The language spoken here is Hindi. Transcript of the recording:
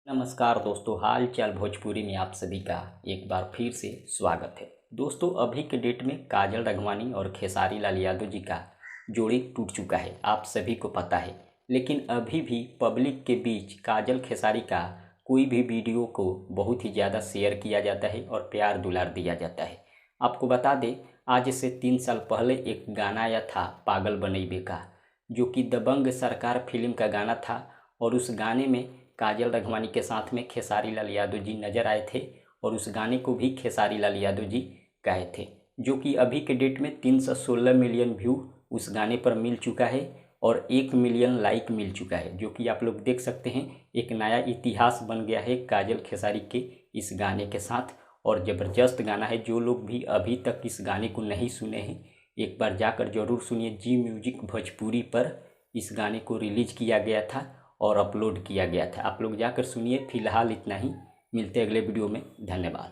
नमस्कार दोस्तों, हाल चाल भोजपुरी में आप सभी का एक बार फिर से स्वागत है। दोस्तों, अभी के डेट में काजल राघवानी और खेसारी लाल यादव जी का जोड़ी टूट चुका है, आप सभी को पता है। लेकिन अभी भी पब्लिक के बीच काजल खेसारी का कोई भी वीडियो को बहुत ही ज़्यादा शेयर किया जाता है और प्यार दुलार दिया जाता है। आपको बता दें, आज से 3 साल पहले एक गाना आया था पागल बनैबे का, जो कि दबंग सरकार फिल्म का गाना था। और उस गाने में काजल राघवानी के साथ में खेसारी लाल यादव जी नज़र आए थे और उस गाने को भी खेसारी लाल यादव जी गाए थे, जो कि अभी के डेट में 316 मिलियन व्यू उस गाने पर मिल चुका है और 1 मिलियन लाइक मिल चुका है, जो कि आप लोग देख सकते हैं। एक नया इतिहास बन गया है काजल खेसारी के इस गाने के साथ, और ज़बरदस्त गाना है। जो लोग भी अभी तक इस गाने को नहीं सुने हैं, एक बार जाकर ज़रूर सुनिए। जी म्यूजिक भोजपुरी पर इस गाने को रिलीज़ किया गया था और अपलोड किया गया था। आप लोग जाकर सुनिए। फिलहाल इतना ही, मिलते अगले वीडियो में। धन्यवाद।